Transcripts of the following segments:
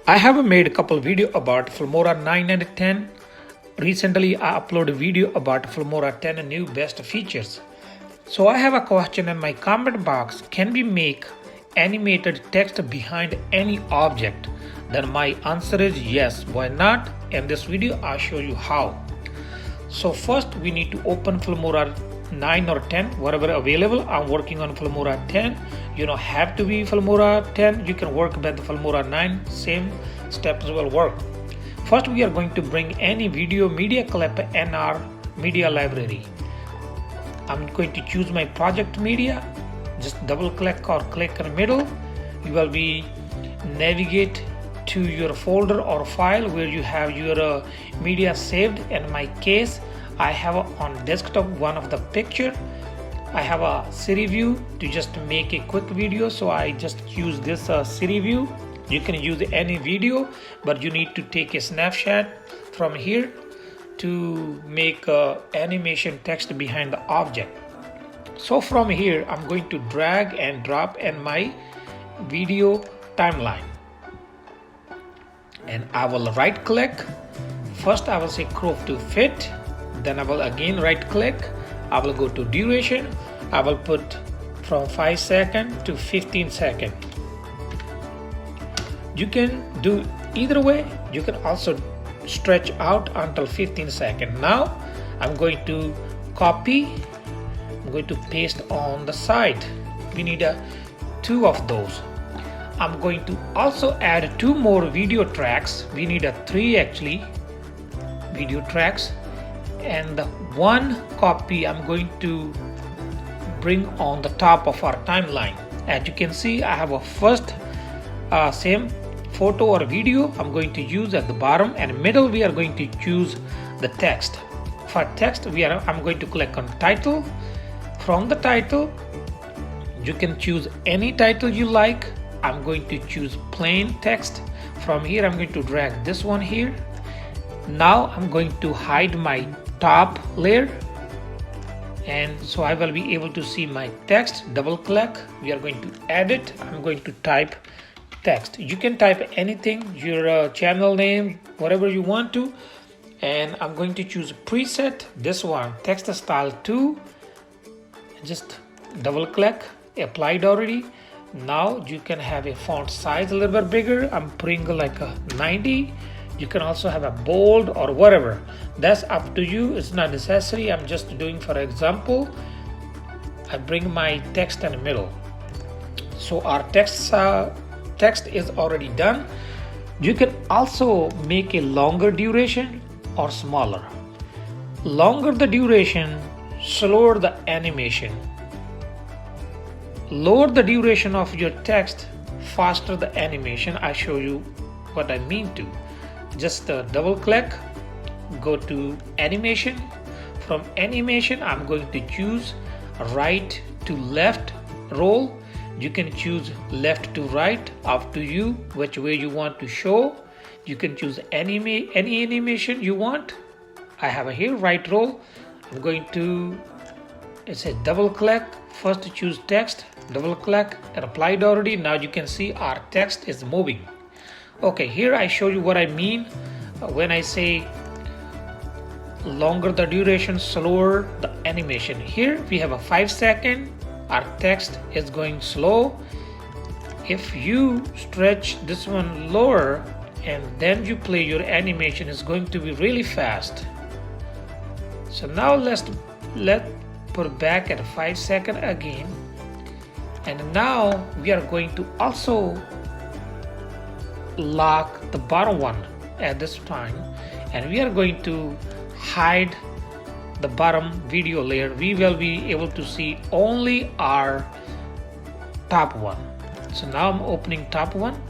I have made a couple video about Filmora 9 and 10. Recently, I uploaded a video about Filmora 10 and new best features. So I have a question in my comment box. Can we make animated text behind any object? Then my answer is yes. Why not? In this video, I'll show you how. So first, we need to open Filmora 9 or 10, whatever available. I'm working on Filmora 10. You don't have to be Filmora 10. You can work with Filmora 9. Same steps will work. First, we are going to bring any video media clip in our media library. I'm going to choose my project media. Just double click or click in the middle. You will be navigate to your folder or file where you have your media saved. In my case, I have on desktop one of the picture. I have a Siri view to just make a quick video, so I just use this Siri view. You can use any video, but you need to take a snapshot from here to make animation text behind the object. So from here, I'm going to drag and drop in my video timeline. And I will right click. First I will say crop to fit. Then I will again right click. I will go to duration. I will put from 5 seconds to 15 seconds. You can do either way. You can also stretch out until 15 seconds. Now I'm going to copy. I'm going to paste on the side. We need two of those. I'm going to also add two more video tracks. We need 3 actually video tracks, and the one copy I'm going to bring on the top of our timeline. As you can see, I have a first same photo or video I'm going to use at the bottom, and middle we are going to choose the text. For text I'm going to click on title. From the title you can choose any title you like. I'm going to choose plain text. From here I'm going to drag this one here. Now I'm going to hide my top layer, and so I will be able to see my text. Double click. We are going to edit. I'm going to type text. You can type anything, your channel name, whatever you want to. And I'm going to choose preset, this one, text style 2. Just double click, applied already. Now you can have a font size a little bit bigger. I'm putting like a 90. You can also have a bold or whatever. That's up to you. It's not necessary. I'm just doing for example. I bring my text in the middle. So our text is already done. You can also make a longer duration or smaller. Longer the duration, slower the animation. Lower the duration of your text, faster the animation. I show you what I mean to. Just double click, go to animation. From animation, I'm going to choose right to left roll. You can choose left to right, up to you which way you want to show. You can choose any animation you want. I have here right roll. I'm going to, it says double click. First to choose text, double click, and applied already. Now you can see our text is moving. Okay, here I show you what I mean when I say longer the duration, slower the animation. Here we have a 5 second. Our text is going slow. If you stretch this one lower and then you play your animation, is going to be really fast. So now let's put back at 5 seconds again. And now we are going to also lock the bottom one at this time, and we are going to hide the bottom video layer. We will be able to see only our top one. So now I'm opening top one.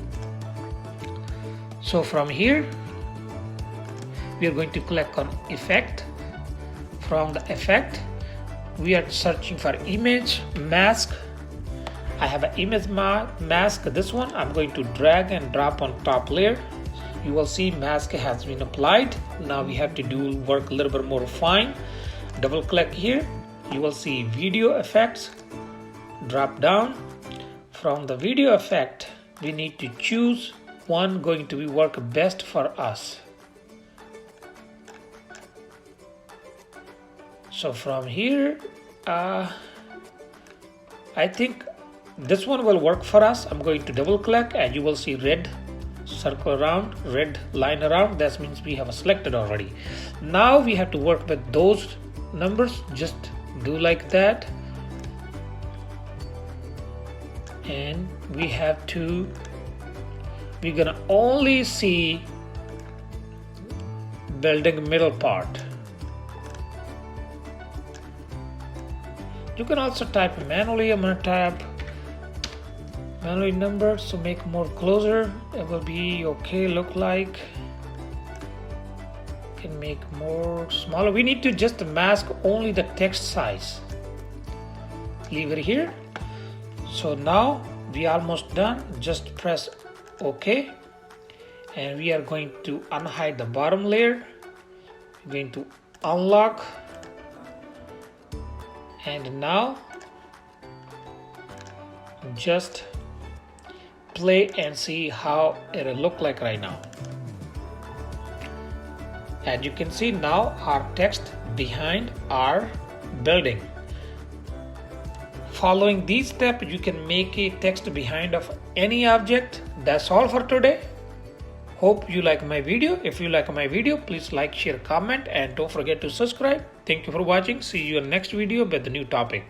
So from here we are going to click on effect. From the effect we are searching for image mask. I have an image mask, this one. I'm going to drag and drop on top layer. You will see mask has been applied. Now we have to do work a little bit more fine. Double click here. You will see video effects. Drop down. From the video effect, we need to choose one going to be work best for us. So from here, I think this one will work for us. I'm going to double click and you will see red circle around, red line around. That means we have selected already. Now we have to work with those numbers. Just do like that. And we have to, we're gonna only see building middle part. You can also type manually. I'm gonna type manually numbers, so make more closer. It will be okay, look like. Can make more smaller. We need to just mask only the text size. Leave it here. So now we are almost done. Just press OK. And we are going to unhide the bottom layer. We're going to unlock. And now just play and see how it'll look like right now. And you can see now our text behind our building. Following these steps, you can make a text behind of any object. That's all for today. Hope you like my video. If you like my video, please like, share, comment, and don't forget to subscribe. Thank you for watching. See you in next video with the new topic.